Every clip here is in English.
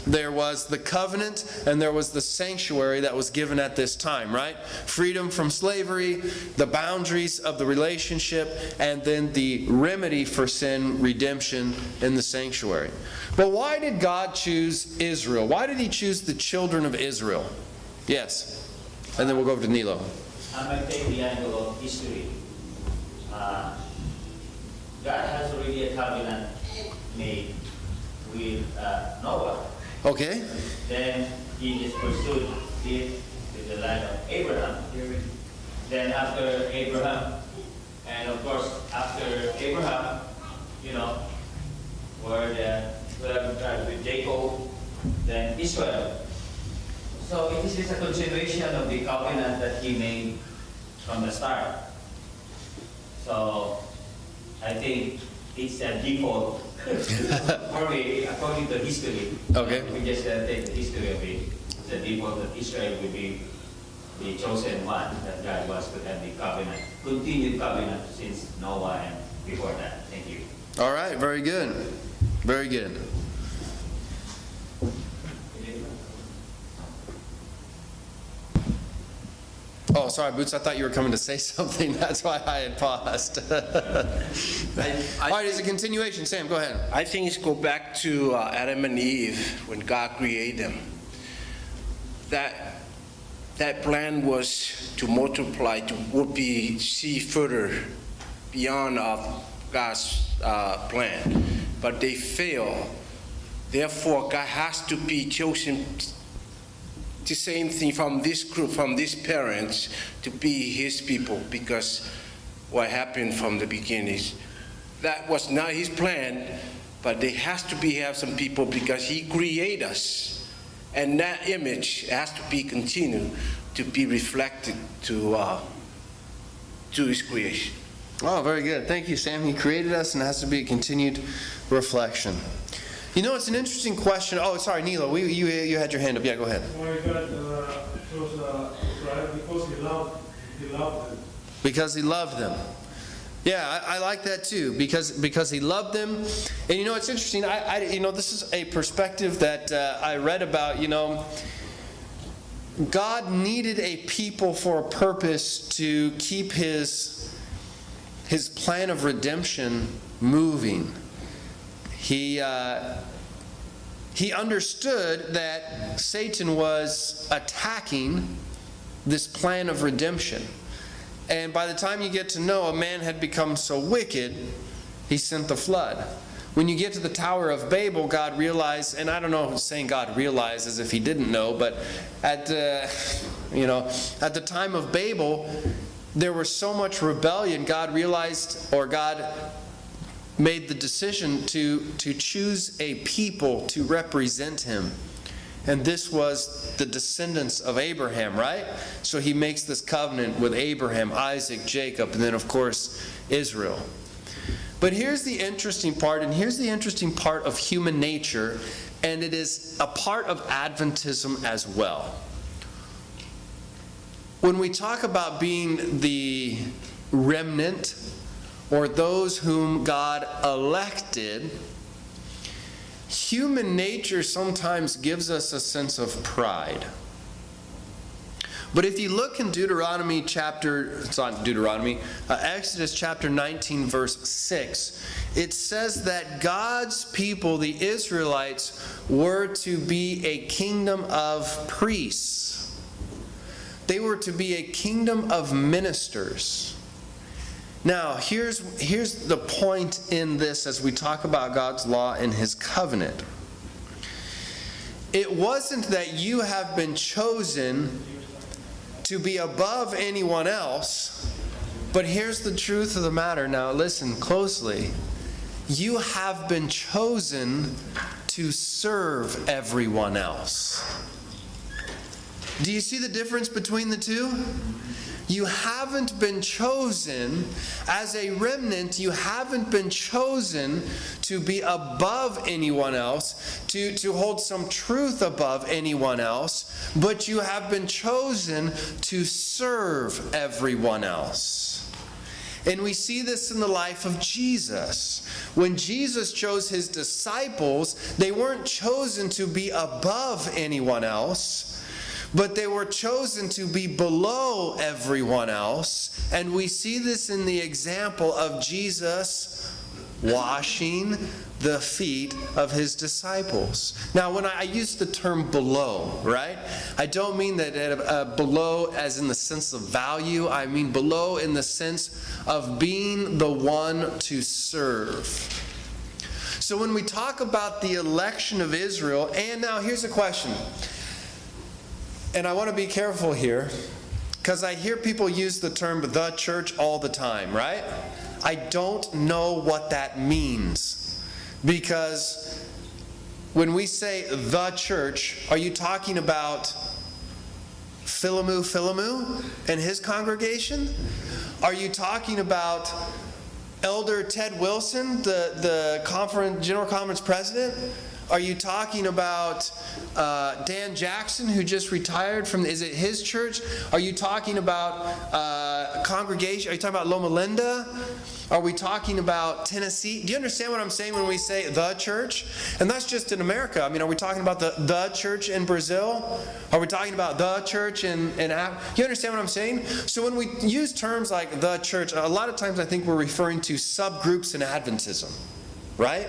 there was the covenant, and there was the sanctuary that was given at this time, right? Freedom from slavery, the boundaries of the relationship, and then the remedy for sin, redemption in the sanctuary. But why did God choose Israel? Why did He choose the children of Israel? Yes. And then we'll go over to Nilo. I might take the angle of history. God has already a covenant made with Noah. Okay. Then He just pursued it with the line of Abraham. Then after Abraham, and of course after Abraham, were the 12 tribes with Jacob, then Israel. So it is just a continuation of the covenant that He made from the start. So I think it's a default for me, according to history. Okay. We just take the history of it. It's a default that Israel will be the chosen one, that God wants to have the covenant, continued covenant since Noah and before that. Thank you. All right, very good. Very good. Oh, sorry, Boots, I thought you were coming to say something. That's why I had paused. All right, it's a continuation. Sam, go ahead. I think it's go back to Adam and Eve when God created them. That plan was to multiply, to see further beyond of God's plan. But they failed. Therefore, God has to be chosen the same thing from this group, from these parents, to be His people, because what happened from the beginning, that was not His plan, but there has to have some people because He created us, and that image has to be continued to be reflected to His creation. Oh, very good. Thank you, Sam. He created us, and it has to be a continued reflection. It's an interesting question. Oh, sorry, Nilo, you had your hand up. Yeah, go ahead. Why God chose Israel? Because He loved them. Because He loved them. Yeah, I like that too. Because He loved them, and it's interesting. This is a perspective that I read about. God needed a people for a purpose to keep His plan of redemption moving. He understood that Satan was attacking this plan of redemption. And by the time you get to Noah, man had become so wicked, He sent the flood. When you get to the Tower of Babel, God realized, and I don't know if saying God realized as if He didn't know, but at the time of Babel, there was so much rebellion, God made the decision to choose a people to represent Him. And this was the descendants of Abraham, right? So He makes this covenant with Abraham, Isaac, Jacob, and then of course Israel. But here's the interesting part, and here's the interesting part of human nature, and it is a part of Adventism as well. When we talk about being the remnant, or those whom God elected, human nature sometimes gives us a sense of pride. But if you look in Exodus chapter 19, verse 6, it says that God's people, the Israelites, were to be a kingdom of priests. They were to be a kingdom of ministers. Now, here's the point in this as we talk about God's law and His covenant. It wasn't that you have been chosen to be above anyone else, but here's the truth of the matter. Now, listen closely. You have been chosen to serve everyone else. Do you see the difference between the two? You haven't been chosen as a remnant. You haven't been chosen to be above anyone else, to hold some truth above anyone else, but you have been chosen to serve everyone else. And we see this in the life of Jesus. When Jesus chose his disciples, they weren't chosen to be above anyone else, but they were chosen to be below everyone else. And we see this in the example of Jesus washing the feet of his disciples. Now, when I use the term below, right, I don't mean that below as in the sense of value. I mean below in the sense of being the one to serve. So when we talk about the election of Israel, and now here's a question, and I want to be careful here, because I hear people use the term the church all the time, right? I don't know what that means. Because when we say the church, are you talking about Filemu and his congregation? Are you talking about Elder Ted Wilson, the General Conference president? Are you talking about Dan Jackson, who just retired from, is it his church? Are you talking about congregation? Are you talking about Loma Linda? Are we talking about Tennessee? Do you understand what I'm saying when we say the church? And that's just in America. I mean, are we talking about the church in Brazil? Are we talking about the church in Africa? You understand what I'm saying? So when we use terms like the church, a lot of times I think we're referring to subgroups in Adventism, right?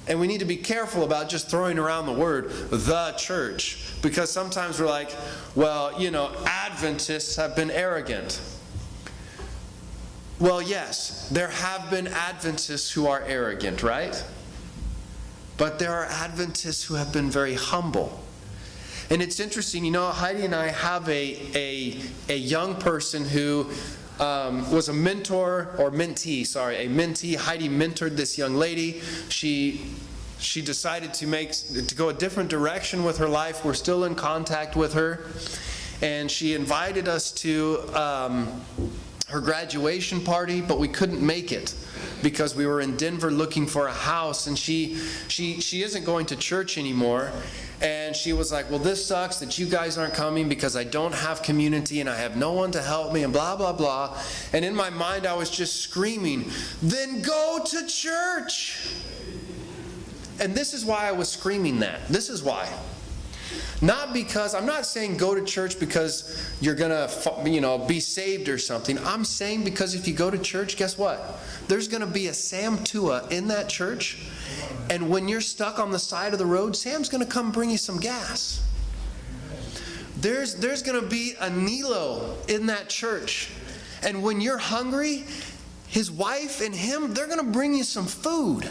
And we need to be careful about just throwing around the word the church, because sometimes we're like, well, you know, Adventists have been arrogant. Well, yes, there have been Adventists who are arrogant, right? But there are Adventists who have been very humble. And it's interesting, you know, Heidi and I have a young person who was a mentor, or mentee, sorry, a mentee. Heidi mentored this young lady. She decided to go a different direction with her life. We're still in contact with her. And she invited us to her graduation party, but we couldn't make it because we were in Denver looking for a house, and she isn't going to church anymore. And she was like, well, this sucks that you guys aren't coming because I don't have community and I have no one to help me and blah, blah, blah. And in my mind, I was just screaming, then go to church. And this is why I was screaming that. This is why. Not because, I'm not saying go to church because you're going to, be saved or something. I'm saying because if you go to church, guess what? There's going to be a Sam Tua in that church. And when you're stuck on the side of the road, Sam's going to come bring you some gas. There's going to be a Nilo in that church. And when you're hungry, his wife and him, they're going to bring you some food.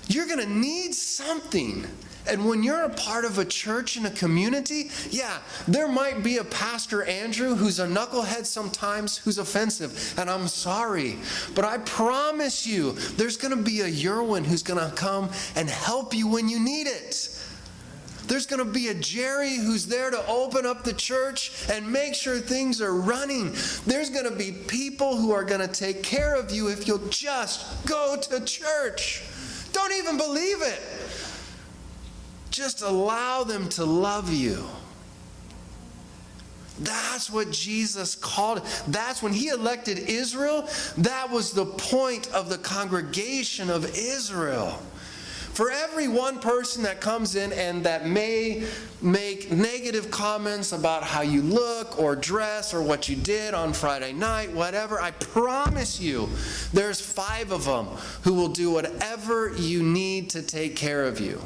You're going to need something. And when you're a part of a church and a community, yeah, there might be a Pastor Andrew who's a knucklehead sometimes, who's offensive, and I'm sorry. But I promise you, there's going to be a Yerwin who's going to come and help you when you need it. There's going to be a Jerry who's there to open up the church and make sure things are running. There's going to be people who are going to take care of you if you'll just go to church. Don't even believe it. Just allow them to love you. That's what Jesus called it. That's when he elected Israel. That was the point of the congregation of Israel. For every one person that comes in and that may make negative comments about how you look or dress or what you did on Friday night, whatever, I promise you, there's 5 of them who will do whatever you need to take care of you.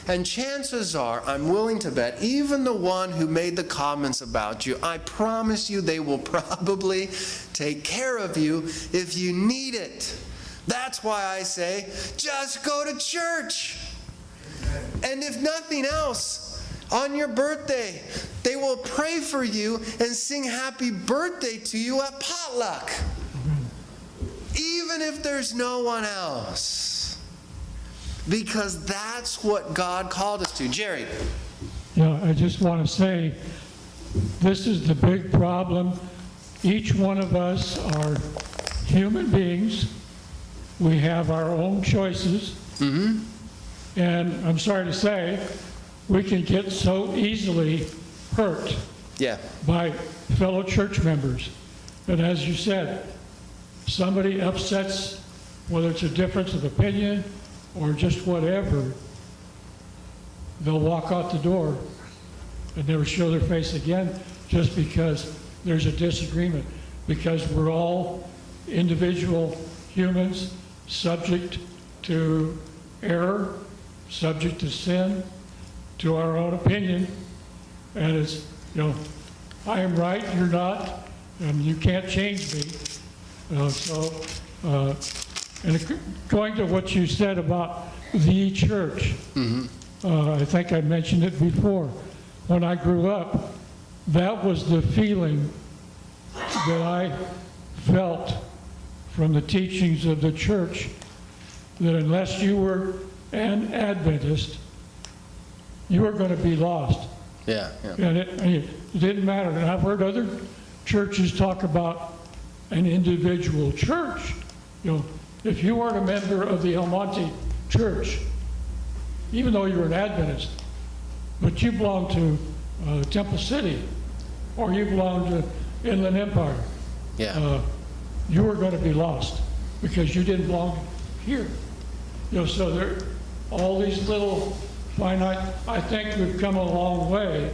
And chances are, I'm willing to bet, even the one who made the comments about you, I promise you they will probably take care of you if you need it. That's why I say, just go to church. And if nothing else, on your birthday, they will pray for you and sing happy birthday to you at potluck. Even if there's no one else. Because that's what God called us to. Jerry. Yeah, I just want to say, this is the big problem. Each one of us are human beings. We have our own choices. Mm-hmm. And I'm sorry to say, we can get so easily hurt by fellow church members. And as you said, somebody upsets, whether it's a difference of opinion or just whatever, they'll walk out the door and never show their face again just because there's a disagreement. Because we're all individual humans subject to error, subject to sin, to our own opinion. And it's, I am right, you're not, and you can't change me. And going to what you said about the church, I think I mentioned it before. When I grew up, that was the feeling that I felt from the teachings of the church, that unless you were an Adventist, you were going to be lost. Yeah, yeah. And it didn't matter. And I've heard other churches talk about an individual church. If you weren't a member of the El Monte Church, even though you were an Adventist, but you belonged to Temple City, or you belonged to Inland Empire, Yeah. you were going to be lost because you didn't belong here. So there, all these little finite. I think we've come a long way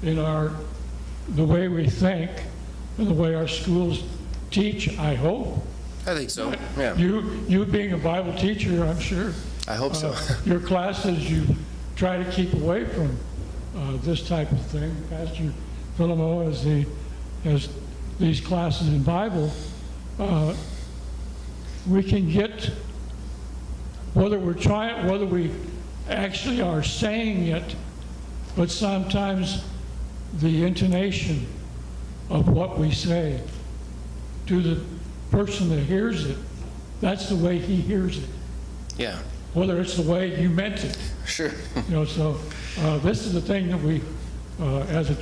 in the way we think and the way our schools teach. I hope. I think so. Yeah. You being a Bible teacher, I'm sure. I hope so. Your classes, you try to keep away from this type of thing. Pastor Filemu, has these classes in Bible, we can get, whether we actually are saying it, but sometimes the intonation of what we say to the person that hears it, that's the way he hears it. Yeah. Whether it's the way you meant it. Sure. So this is the thing that we, as a